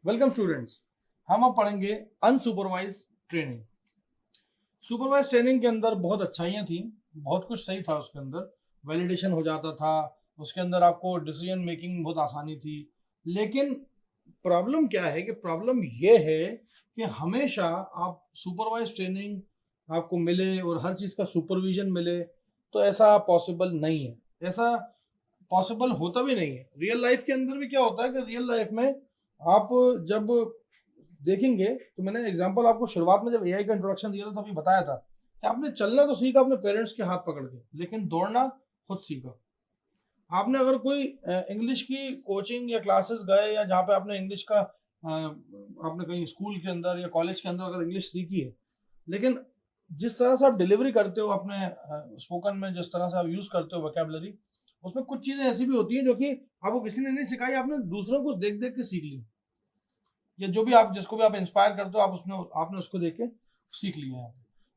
Welcome students. हम अब पढ़ेंगे अनसुपरवाइज ट्रेनिंग। सुपरवाइज ट्रेनिंग के अंदर बहुत अच्छाइयाँ थी, बहुत कुछ सही था उसके अंदर। वैलिडेशन हो जाता था, उसके अंदर आपको डिसीजन मेकिंग बहुत आसानी थी। लेकिन प्रॉब्लम क्या है कि प्रॉब्लम ये है कि हमेशा आप सुपरवाइज ट्रेनिंग आपको मिले और हर चीज़ का सुपरविजन मिले तो ऐसा पॉसिबल नहीं है। ऐसा पॉसिबल होता भी नहीं है। रियल लाइफ के अंदर भी क्या होता है कि रियल लाइफ में आप जब देखेंगे तो मैंने एग्जांपल आपको शुरुआत में जब एआई का इंट्रोडक्शन दिया था तभी बताया था कि आपने चलना तो सीखा अपने पेरेंट्स के हाथ पकड़ के, लेकिन दौड़ना खुद सीखा। आपने अगर कोई इंग्लिश की कोचिंग या क्लासेस गए या जहाँ पे आपने इंग्लिश का आपने कहीं स्कूल के अंदर या कॉलेज के अंदर अगर इंग्लिश सीखी है, लेकिन जिस तरह से आप डिलीवरी करते हो अपने स्पोकन में, जिस तरह से आप यूज करते हो वोकेबलरी, उसमें कुछ चीजें ऐसी भी होती हैं जो कि आपको किसी ने नहीं सिखाई, आपने दूसरों को देख देख के सीख ली। या जो भी आप जिसको भी आप इंस्पायर करते हो आप उसने आपने उसको देख के सीख लिया है।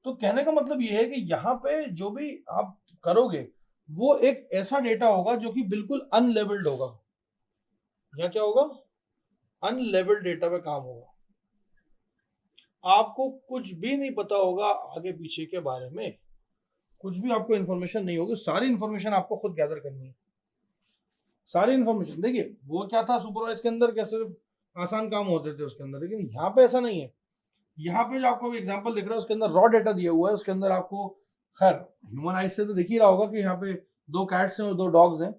तो कहने का मतलब ये है कि यहाँ पे जो भी आप करोगे वो एक ऐसा डेटा होगा जो कि बिल्कुल अनलेबल्ड होगा। या क्या होगा? अनलेबल्ड डेटा पे काम होगा। आपको कुछ भी नहीं पता होगा आगे पीछे के बारे में, कुछ भी आपको इन्फॉर्मेशन नहीं होगी, सारी इन्फॉर्मेशन आपको खुद गैदर करनी है। सारी इन्फॉर्मेशन देखिए, वो क्या था सुपरवाइज के अंदर, क्या सिर्फ आसान काम होते थे उसके अंदर, लेकिन यहाँ पे ऐसा नहीं है। यहाँ पे जो आपको एग्जांपल दिख रहा है उसके अंदर रॉ डेटा दिया हुआ है। उसके अंदर आपको खैर ह्यूमन आइज से तो दिख ही रहा होगा कि यहाँ पे 2 कैट्स हैं और 2 डॉग्स हैं,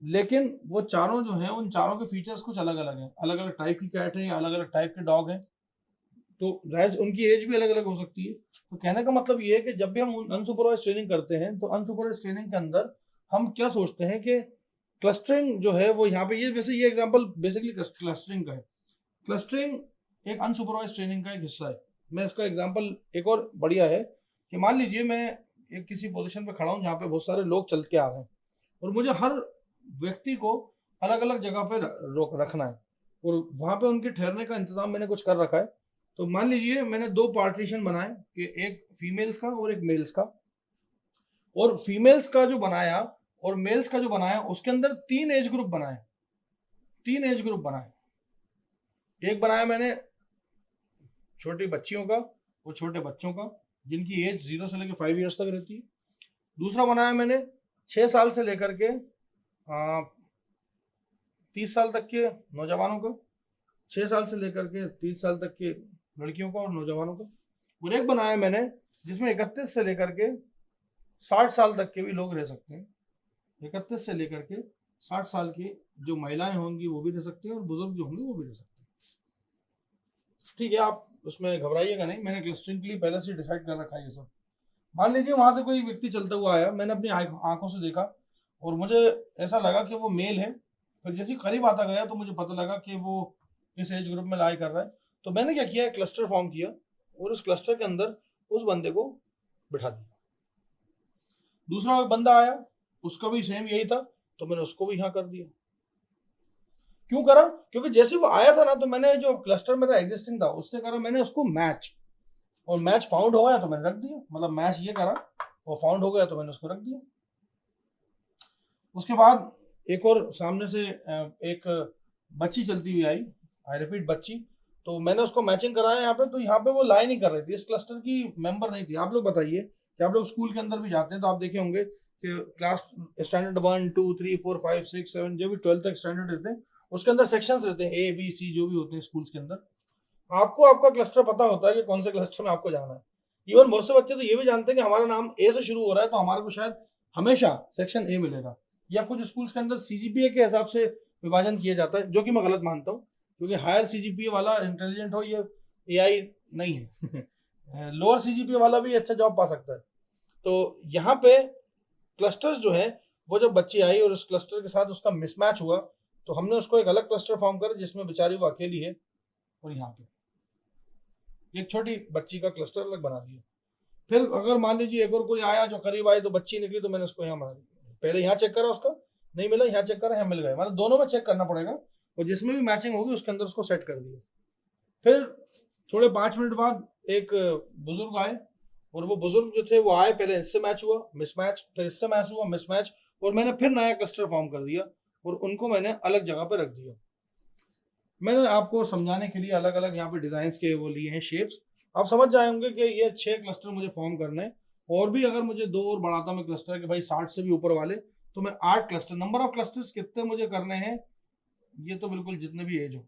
लेकिन वो चारों जो हैं उन चारों के फीचर्स कुछ अलग अलग हैं। अलग अलग टाइप की कैट है या अलग अलग टाइप के डॉग हैं, तो जाहिर उनकी एज भी अलग अलग हो सकती है। तो कहने का मतलब ये है कि जब भी हम अनसुपरवाइज ट्रेनिंग करते हैं तो अनसुपरवाइज ट्रेनिंग के अंदर हम क्या सोचते हैं कि क्लस्टरिंग जो है वो यहाँ पे, ये वैसे ये एग्जांपल बेसिकली क्लस्टरिंग का है। क्लस्टरिंग एक अनसुपरवाइज ट्रेनिंग का एक हिस्सा है। मैं इसका एग्जांपल एक और बढ़िया है कि मान लीजिए मैं एक किसी पोजीशन पे खड़ा हूँ जहाँ पे बहुत सारे लोग चल के आ रहे हैं और मुझे हर व्यक्ति को अलग अलग जगह पे रोक रखना है और वहां पे उनके ठहरने का इंतजाम मैंने कुछ कर रखा है। तो मान लीजिए मैंने 2 पार्टीशन बनाए कि एक फीमेल्स का और एक मेल्स का, और फीमेल्स का जो बनाया और मेल्स का जो बनाया उसके अंदर 3 एज ग्रुप बनाए। 3 एज ग्रुप बनाए। एक बनाया मैंने छोटी बच्चियों का और छोटे बच्चों का जिनकी एज 0 से लेकर 5 ईयर्स तक रहती है। दूसरा बनाया मैंने 6 साल से लेकर के 30 साल तक के नौजवानों का, 6 साल से लेकर के 30 साल तक के लड़कियों का और नौजवानों का। और एक बनाया मैंने जिसमें 31 से लेकर के 60 साल तक के भी लोग रह सकते हैं। 31 से लेकर के 60 साल की जो महिलाएं होंगी वो भी रह सकती हैं और बुजुर्ग जो होंगे वो भी रह सकते हैं। ठीक है, आप उसमें घबराइएगा नहीं, मैंने क्लस्टरिंग के लिए पहले से डिसाइड कर रखा है ये सब। मान लीजिए वहां से कोई व्यक्ति चलता हुआ आया, मैंने अपनी आंखों से देखा और मुझे ऐसा लगा कि वो मेल है। फिर जैसे ही करीब आता गया तो मुझे पता लगा कि वो इस एज ग्रुप में लाई कर रहा है। तो मैंने क्या किया, क्लस्टर फॉर्म किया और उस क्लस्टर के अंदर उस बंदे को बिठा दिया। दूसरा बंदा आया, उसका भी सेम यही था, तो मैंने उसको भी यहाँ कर दिया। क्यों करा? क्योंकि जैसे वो आया था ना तो मैंने जो क्लस्टर मेरा एग्जिस्टिंग था उससे करा मैंने उसको मैच, और मैच फाउंड हो गया तो मैंने रख दिया। मतलब मैच ये करा, वो फाउंड हो गया तो मैंने उसको रख दिया। उसके बाद एक और सामने से एक बच्ची चलती हुई आई, आई रिपीट बच्ची, तो मैंने उसको मैचिंग कराया यहाँ पे। तो यहाँ पे वो लाई नहीं कर रही थी, इस क्लस्टर की मेंबर नहीं थी। आप लोग बताइए कि आप लोग स्कूल के अंदर भी जाते हैं तो आप देखे होंगे कि क्लास स्टैंडर्ड 1 2 3 4 5 6 7 जो भी 12 तक स्टैंडर्ड रहते हैं उसके अंदर सेक्शंस रहते हैं, ए बी सी जो भी होते हैं स्कूल्स के अंदर। आपको आपका क्लस्टर पता होता है कि कौन से क्लस्टर में आपको जाना है। इवन बहुत से बच्चे तो ये भी जानते हैं कि हमारा नाम ए से शुरू हो रहा है तो हमारे को शायद हमेशा सेक्शन ए मिलेगा। या कुछ स्कूल्स के अंदर सीजीपीए के हिसाब से विभाजन किया जाता है, जो कि मैं गलत मानता हूँ, क्योंकि हायर सीजीपीए वाला इंटेलिजेंट हो ये एआई नहीं है। लोअर सीजीपीए वाला भी अच्छा जॉब पा सकता है। तो यहाँ पे क्लस्टर्स जो है, वो जब बच्ची आई और उस क्लस्टर के साथ उसका मिसमैच हुआ तो हमने उसको एक अलग क्लस्टर फॉर्म कर जिसमें बेचारी वो अकेली है, और यहाँ पे एक छोटी बच्ची का क्लस्टर अलग बना दिया। फिर अगर मान लीजिए एक और कोई आया जो करीब आए तो बच्ची निकली तो मैंने उसको यहाँ बना दिया। पहले यहाँ चेक करा उसका नहीं मिला, यहाँ चेक करा यहाँ मिल गया, मतलब दोनों में चेक करना पड़ेगा और जिसमें भी मैचिंग होगी उसके अंदर उसको सेट कर दिया। फिर थोड़े 5 मिनट बाद एक बुजुर्ग आए और वो बुजुर्ग जो थे वो आए, पहले इससे मैच हुआ मिसमैच, फिर इससे मैच हुआ मिसमैच, और मैंने फिर नया क्लस्टर फॉर्म कर दिया और उनको मैंने अलग जगह पर रख दिया। मैंने आपको समझाने के लिए अलग अलग यहाँ पे डिजाइन के वो लिए हैं शेप्स, आप समझ जाएंगे कि ये 6 क्लस्टर मुझे फॉर्म करने हैं। और भी अगर मुझे 2 और बढ़ाता मैं क्लस्टर के भाई 60 से भी ऊपर वाले, तो मैं 8 क्लस्टर, नंबर ऑफ क्लस्टर्स कितने मुझे करने हैं, ये तो बिल्कुल जितने भी एज हो,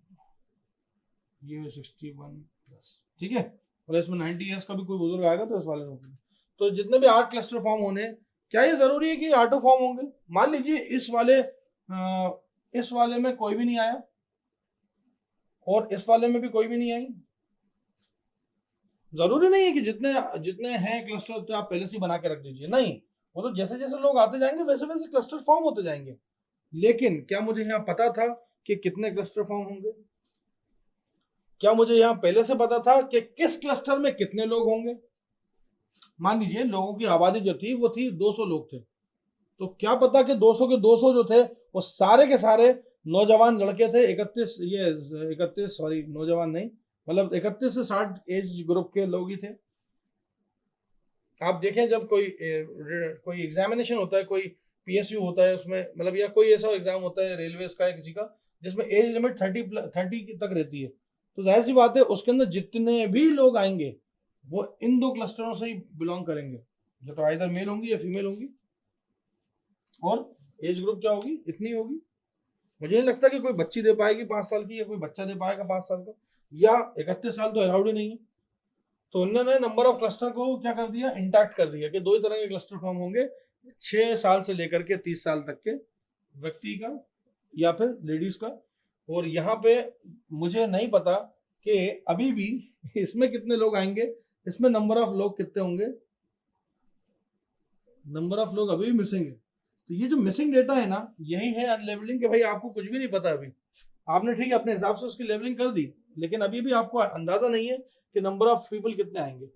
ये 61 प्लस, ठीक है, और इसमें 90 ईयर्स का भी कोई बुजुर्ग आएगा तो इस वाले में, तो जितने भी 8 क्लस्टर फॉर्म होने, क्या ये जरूरी है कि ऑटो फॉर्म होंगे? मान लीजिए इस वाले में कोई भी नहीं आया और इस वाले में भी कोई भी नहीं आई, जरूरी नहीं है कि जितने जितने हैं क्लस्टर तो आप पहले से बना के रख दीजिए, नहीं, वो तो जैसे जैसे लोग आते जाएंगे वैसे वैसे क्लस्टर फॉर्म होते जाएंगे। लेकिन क्या मुझे यहाँ पता था कि कितने क्लस्टर फॉर्म होंगे? क्या मुझे यहाँ पहले से पता था कि किस क्लस्टर में कितने लोग होंगे? मान लीजिए लोगों की आबादी जो थी वो थी 200 लोग थे, तो क्या पता कि 200 के 200 जो थे वो सारे के सारे नौजवान लड़के थे, 31 सॉरी नौजवान नहीं, मतलब 31 से 60 एज ग्रुप के लोग ही थे। आप देखें जब कोई एग्जामिनेशन होता है, कोई पीएसयू होता है उसमें, मतलब या कोई ऐसा एग्जाम होता है रेलवेज का या किसी का जिसमें एज लिमिट 30 तक रहती है, तो जाहिर सी बात है उसके अंदर जितने भी लोग आएंगे वो इन 2 क्लस्टरों से ही बिलोंग करेंगे, या तो आइदर मेल होंगी या फीमेल होंगी, और एज ग्रुप क्या होगी, इतनी होगी। मुझे नहीं लगता कि कोई बच्ची दे पाएगी 5 साल की, या कोई बच्चा दे पाएगा 5 साल का, या 31 साल तो अलाउड ही नहीं है। तो उन्होंने नंबर ऑफ क्लस्टर को क्या कर दिया, इंटैक्ट कर दिया कि 2 ही तरह के क्लस्टर फॉर्म होंगे, 6 साल से लेकर के 30 साल तक के व्यक्ति का या फिर लेडीज का। और यहाँ पे मुझे नहीं पता कि अभी भी इसमें कितने लोग आएंगे, इसमें नंबर ऑफ लोग कितने होंगे, नंबर ऑफ लोग अभी भी मिसिंग है। तो ये जो मिसिंग डेटा है ना, यही है अनलेबलिंग, कि भाई आपको कुछ भी नहीं पता अभी, आपने ठीक है अपने हिसाब से उसकी लेबलिंग कर दी, लेकिन अभी भी आपको अंदाजा नहीं है कि नंबर ऑफ पीपल कितने आएंगे।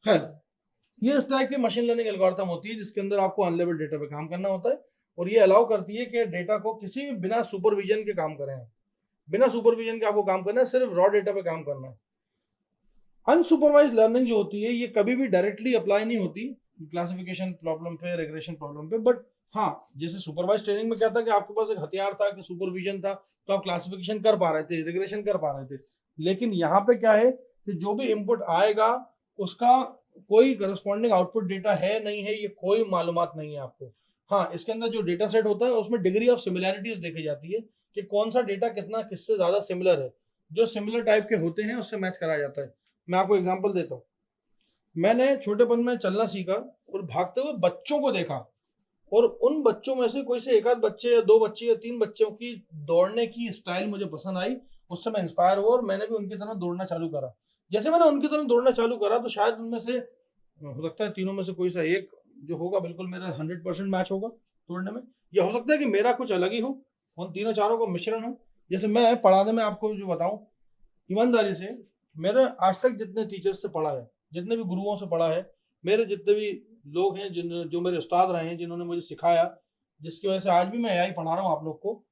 खैर, ये इस टाइप की मशीन लर्निंग एल्गोरिथम होती है जिसके अंदर आपको अनलेबल्ड डेटा पे काम करना होता है, और ये अलाउ करती है कि डेटा को किसी बिना सुपरविजन के काम करें, बिना सुपरविजन के आपको काम करना है, सिर्फ रॉ डेटा पे काम करना है। अनसुपरवाइज लर्निंग जो होती है ये कभी भी डायरेक्टली अप्लाई नहीं होती क्लासिफिकेशन प्रॉब्लम पे, रिग्रेशन प्रॉब्लम पे, बट हाँ, जैसे सुपरवाइज ट्रेनिंग में क्या था कि आपके पास एक हथियार था कि सुपरविजन था, तो आप क्लासिफिकेशन कर पा रहे थे, रिग्रेशन कर पा रहे थे। लेकिन यहाँ पे क्या है कि जो भी इनपुट आएगा उसका कोई करस्पॉन्डिंग आउटपुट डेटा है नहीं है, ये कोई मालूमात नहीं है आपको। हाँ, इसके अंदर जो डेटा सेट होता है उसमें डिग्री ऑफ सिमिलैरिटीज देखी जाती है कि कौन सा डेटा कितना किससे ज्यादा सिमिलर है, जो सिमिलर टाइप के होते हैं उससे मैच कराया जाता है। मैं आपको एग्जांपल देता हूँ, मैंने छोटेपन में चलना सीखा और भागते हुए बच्चों को देखा, और उन बच्चों में से कोई से एक आध बच्चे या 2 बच्चे या 3 बच्चों की दौड़ने की स्टाइल मुझे पसंद आई, उससे मैं इंस्पायर हुआ और मैंने भी उनकी तरह दौड़ना चालू करा। जैसे मैंने उनकी तरह दौड़ना चालू करा तो शायद उनमें से हो सकता है तीनों में से कोई सा एक जो होगा बिल्कुल मेरा 100% मैच होगा दौड़ने में, या हो सकता है कि मेरा कुछ अलग ही हो, उन तीनों चारों का मिश्रण हो। जैसे मैं पढ़ाने में आपको जो बताऊं ईमानदारी से, मेरे आज तक जितने टीचर्स से पढ़ा है, जितने भी गुरुओं से पढ़ा है, मेरे जितने भी लोग हैं जो मेरे उस्ताद रहे हैं, जिन्होंने मुझे सिखाया, जिसकी वजह से आज भी मैं एआई पढ़ा रहा हूँ आप लोग को,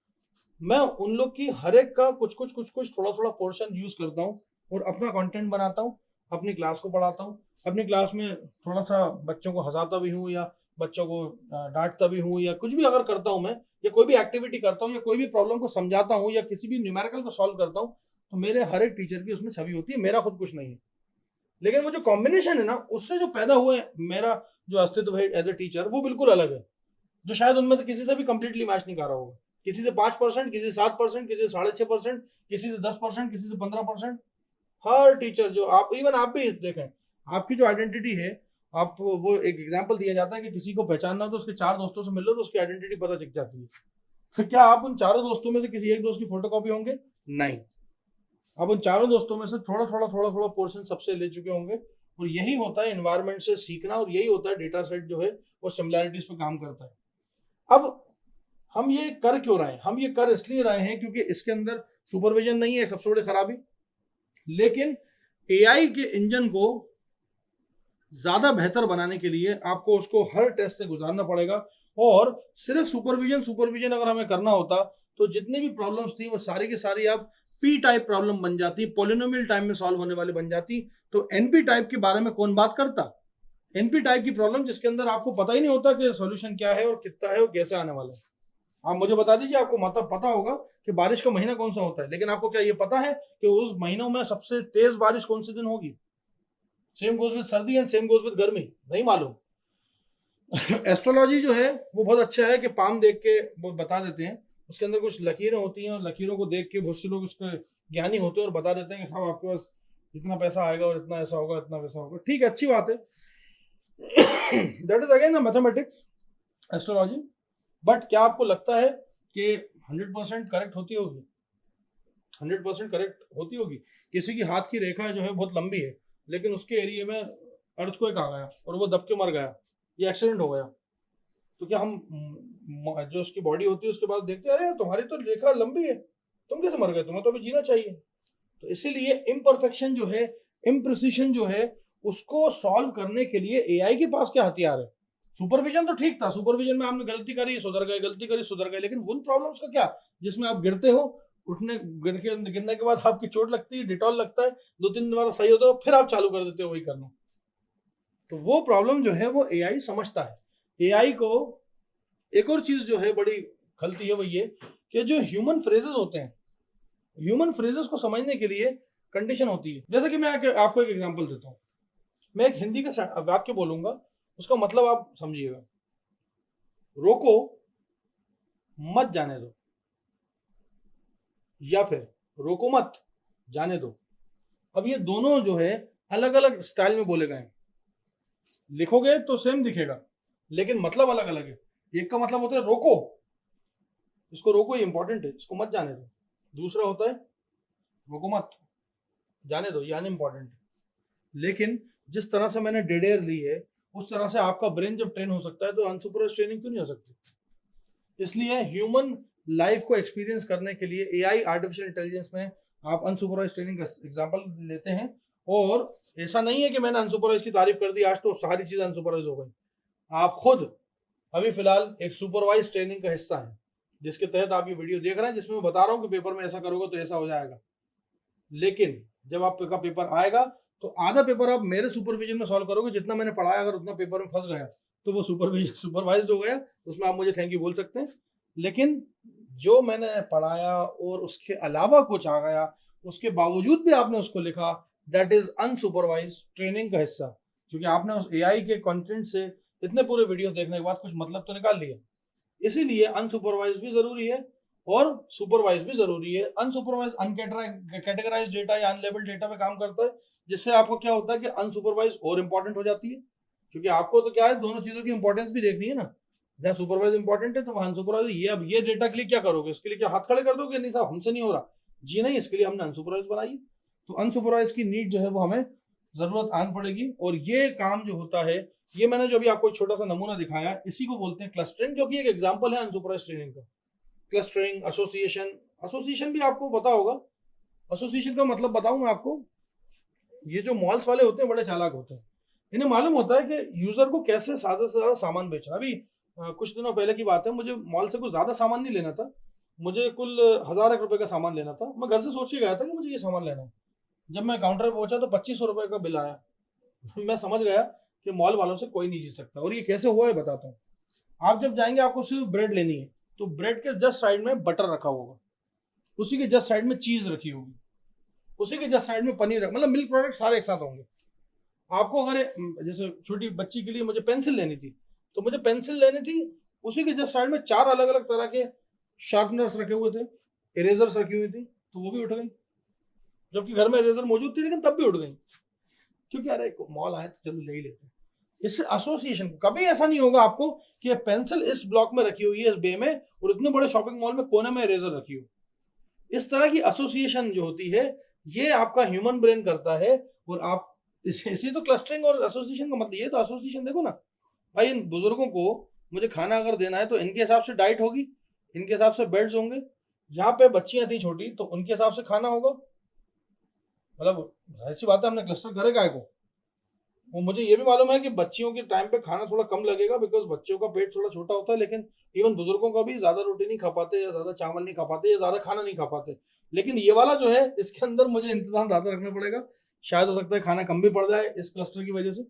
मैं उन लोग की हर एक का कुछ कुछ थोड़ा थोड़ा पोर्शन यूज करता हूँ और अपना कंटेंट बनाता हूँ, अपनी क्लास को पढ़ाता हूँ। अपनी क्लास में थोड़ा सा बच्चों को हंसाता भी हूँ, या बच्चों को डांटता भी हूँ, या कुछ भी अगर करता हूँ मैं, या कोई भी एक्टिविटी करता हूँ, या कोई भी प्रॉब्लम को समझाता हूँ, या किसी भी न्यूमेरिकल को सॉल्व करता हूँ, तो मेरे हर एक टीचर की उसमें छवि होती है, मेरा खुद कुछ नहीं है। लेकिन वो जो कॉम्बिनेशन है ना, उससे जो पैदा हुए मेरा जो अस्तित्व है एज ए टीचर, वो बिल्कुल अलग है, जो शायद उनमें से किसी से भी कंप्लीटली मैच नहीं कर रहा होगा। किसी से 5%, किसी से 7%, किसी से 6.5%, किसी से 10%, किसी से 15%। हर टीचर जो आप, इवन आप भी देखें, आपकी जो आइडेंटिटी है, आप वो एक एग्जांपल दिया जाता है कि किसी को पहचानना हो तो उसके 4 दोस्तों से मिल लो तो उसकी आइडेंटिटी पता चल जाती है। तो क्या आप उन चारों दोस्तों में से किसी एक दोस्त की फोटोकॉपी होंगे? नहीं, आप उन चारों दोस्तों में से थोड़ा थोड़ा पोर्शन सबसे ले चुके होंगे। और यही होता है एनवायरनमेंट से सीखना, और यही होता है डेटा सेट जो है वो सिमिलैरिटीज पे काम करता है। अब हम ये कर क्यों रहे हैं? हम ये कर इसलिए रहे हैं क्योंकि इसके अंदर सुपरविजन नहीं है, एक सबसे बड़ी खराबी। लेकिन एआई के इंजन को ज्यादा बेहतर बनाने के लिए आपको उसको हर टेस्ट से गुजारना पड़ेगा, और सिर्फ सुपरविजन अगर हमें करना होता तो जितनी भी प्रॉब्लम्स थी वो सारी की सारी आप पी टाइप प्रॉब्लम बन जाती, पॉलिनोमियल टाइम में सॉल्व होने वाली बन जाती। तो एनपी टाइप के बारे में कौन बात करता? एनपी टाइप की प्रॉब्लम जिसके अंदर आपको पता ही नहीं होता कि सॉल्यूशन क्या है और कितना है और कैसे आने वाला है। आप मुझे बता दीजिए, आपको मतलब पता होगा कि बारिश का महीना कौन सा होता है, लेकिन आपको क्या ये पता है कि उस महीनों में सबसे तेज बारिश कौन से दिन होगी? सेम गोज विद सर्दी एंड सेम गोज विद गर्मी, नहीं मालूम। एस्ट्रोलॉजी जो है वो बहुत अच्छा है कि पाम देख के वो बता देते हैं, उसके अंदर कुछ लकीरें होती हैं और लकीरों को देख के बहुत से लोग उसके ज्ञानी होते हैं और बता देते हैं कि साहब आपके पास इतना पैसा आएगा और इतना ऐसा होगा, इतना वैसा होगा। ठीक है, अच्छी बात है। That is again the mathematics, astrology. But क्या आपको लगता है कि 100% करेक्ट होती होगी? 100% करेक्ट होती होगी? किसी की हाथ की रेखा जो है बहुत लंबी है, लेकिन उसके एरिया में अर्थक्वेक आ गया और वो दब के मर गया, ये एक्सीडेंट हो गया, तो क्या हम जो उसकी बॉडी होती है उसके बाद देखते हैं अरे तुम्हारी तो रेखा लंबी है, तुम कैसे मर गए, तुम्हें तो अभी जीना चाहिए। तो इसीलिए इम्परफेक्शन जो है, इम्प्रिसिशन जो है, उसको सॉल्व करने के लिए एआई के पास क्या हथियार है? सुपरविजन तो ठीक था, सुपरविजन में आपने गलती करी सुधर गए, गलती करी सुधर गए, लेकिन उन प्रॉब्लम्स का क्या जिसमें आप गिरते हो, उठने गिरने के बाद आपकी चोट लगती है, डिटॉल लगता है, 2-3 दिन बाद सही होता है, फिर आप चालू कर देते हो वही करना। तो वो प्रॉब्लम जो है वो एआई समझता है। एआई को एक और चीज जो है बड़ी खलती है वो ये कि जो ह्यूमन फ्रेजेस होते हैं, ह्यूमन फ्रेजेस को समझने के लिए कंडीशन होती है। जैसे कि मैं आपको एक एग्जांपल देता हूं, मैं एक हिंदी का वाक्य बोलूंगा, उसका मतलब आप समझिएगा। रोको मत जाने दो, या फिर रोको मत जाने दो। अब ये दोनों जो है अलग अलग स्टाइल में बोले गए हैं, लिखोगे तो सेम दिखेगा लेकिन मतलब अलग अलग है। एक का मतलब होता है रोको, इसको रोको, ये इंपॉर्टेंट है, इसको मत जाने दो। दूसरा होता है रोको मत जाने दो, ये अनइम्पॉर्टेंट है। लेकिन जिस तरह से मैंने डेडेयर ली है उस तरह से आपका ब्रेन जब ट्रेन हो सकता है तो अनसुपरवाइज्ड ट्रेनिंग क्यों नहीं हो सकती? इसलिए ह्यूमन लाइफ को एक्सपीरियंस करने के लिए एआई, आर्टिफिशियल इंटेलिजेंस में आप अनसुपरवाइज्ड ट्रेनिंग का एग्जांपल लेते हैं। और ऐसा नहीं है कि मैंने अनसुपरवाइज की तारीफ कर दी आज तो सारी चीज अनसुपरवाइज हो गई। आप खुद अभी फिलहाल एक सुपरवाइज ट्रेनिंग का हिस्सा है, जिसके तहत आप ये वीडियो देख रहे हैं, जिसमें मैं बता रहा हूँ कि पेपर में ऐसा करोगे तो ऐसा हो जाएगा। लेकिन जब आपका पेपर आएगा तो आधा पेपर आप मेरे सुपरविजन में सॉल्व करोगे, जितना मैंने पढ़ाया अगर उतना पेपर में फंस गया तो वो सुपरवाइज्ड हो गया, उसमें आप मुझे थैंक यू बोल सकते हैं। लेकिन जो मैंने पढ़ाया और उसके अलावा कुछ आ गया, उसके बावजूद भी आपने उसको लिखा, दैट इज अनसुपरवाइज्ड ट्रेनिंग का हिस्सा। क्योंकि आपने उस एआई के कंटेंट से इतने पूरे वीडियोस देखने के बाद कुछ मतलब तो निकाल लिया। इसीलिए अनसुपरवाइज भी जरूरी है और सुपरवाइज भी जरूरी है। अनसुपरवाइज अनकैटेगराइज डेटा या अनलेबल्ड डेटा पे काम करता है, जिससे आपको क्या होता है कि अनसुपरवाइज और इंपॉर्टेंट हो जाती है। क्योंकि आपको तो क्या है, दोनों चीजों की इंपॉर्टेंस भी देखनी है ना। जहाँ सुपरवाइज इंपॉर्टेंट है तो वहां अनसुपरवाइज, ये अब ये डेटा के लिए क्या करोगे, इसके लिए क्या हाथ खड़े कर दोगे, नहीं साहब हमसे नहीं हो रहा जी, नहीं, इसके लिए हमने अनसुपरवाइज बनाई। तो अनसुपरवाइज की नीड जो है वो हमें जरूरत आन पड़ेगी। और ये काम जो होता है, ये मैंने जो भी आपको एक छोटा सा नमूना दिखाया, इसी को बोलते हैं क्लस्टरिंग, जो कि एक एग्जांपल है अनसुपरवाइज ट्रेनिंग का। क्लस्टरिंग, एसोसिएशन, एसोसिएशन भी आपको पता होगा। एसोसिएशन का मतलब बताऊं मैं आपको, ये जो मॉल्स वाले होते हैं बड़े चालाक होते हैं, इन्हें मालूम होता है कि यूजर को कैसे ज्यादा से ज्यादा सामान बेचना। अभी कुछ दिनों पहले की बात है, मुझे मॉल से कुछ ज्यादा सामान नहीं लेना था, मुझे कुल 1,000 रुपए का सामान लेना था। मैं घर से सोच के गया था कि मुझे ये सामान लेना है। जब मैं काउंटर पर पहुंचा तो 2,500 रुपए का बिल आया। मैं समझ गया कि मॉल वालों से कोई नहीं जीत सकता। और ये कैसे हुआ है बताता हूँ। आप जब जाएंगे, आपको सिर्फ ब्रेड लेनी है, तो ब्रेड के जस्ट साइड में बटर रखा होगा, उसी के जस्ट साइड में चीज रखी होगी, उसी के जस्ट साइड में पनीर, मतलब मिल्क प्रोडक्ट सारे एक साथ होंगे। आपको अगर जैसे छोटी बच्ची के लिए मुझे पेंसिल लेनी थी, तो मुझे पेंसिल लेनी थी, उसी के जस्ट साइड में 4 अलग अलग तरह के शार्पनर्स रखे हुए थे, इरेजर्स रखी हुई थी, तो वो भी उठ गई। जबकि घर में इरेजर मौजूद थी लेकिन तब भी उठ गई, क्योंकि अरे मॉल आए तो चलो ले ही लेते हैं। इससे एसोसिएशन, कभी ऐसा नहीं होगा आपको कि पेंसिल इस ब्लॉक में रखी हुई है इस बे में और इतने बड़े शॉपिंग मॉल में कोने में इरेजर रखी हो। इस तरह की एसोसिएशन जो होती है, ये आपका ह्यूमन ब्रेन करता है। और आप इसी तो क्लस्टरिंग और एसोसिएशन का मतलब, ये तो एसोसिएशन देखो ना भाई, इन बुजुर्गों को मुझे खाना अगर देना है तो इनके हिसाब से डाइट होगी, इनके हिसाब से बेड्स होंगे। यहाँ पे बच्चियां थी छोटी तो उनके हिसाब से खाना होगा। मतलब जाहिर सी बात है, हमने क्लस्टर करेगा है को। वो मुझे ये भी मालूम है कि बच्चियों के टाइम पे खाना थोड़ा कम लगेगा, बिकॉज बच्चों का पेट थोड़ा छोटा होता है। लेकिन इवन बुजुर्गों का भी ज्यादा रोटी नहीं खा पाते, या ज्यादा चावल नहीं खा पाते, या ज्यादा खाना नहीं खा पाते। लेकिन ये वाला जो है, इसके अंदर मुझे इंतजाम ज्यादा रखना पड़ेगा। शायद हो सकता है खाना कम भी पड़ जाए इस क्लस्टर की वजह से।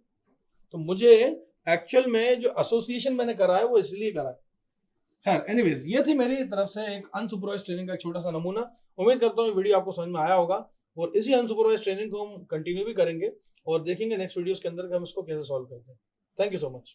तो मुझे एक्चुअल में जो एसोसिएशन मैंने करा है वो इसलिए करा है। खैर एनीवेज, ये थी मेरी तरफ से एक अनसुपरवाइज ट्रेनिंग का एक छोटा सा नमूना। उम्मीद करता हूँ वीडियो आपको समझ में आया होगा, और इसी अनसुपरवाइज ट्रेनिंग को हम कंटिन्यू भी करेंगे और देखेंगे नेक्स्ट वीडियोस के अंदर कि हम इसको कैसे सॉल्व करते हैं। Thank you so much.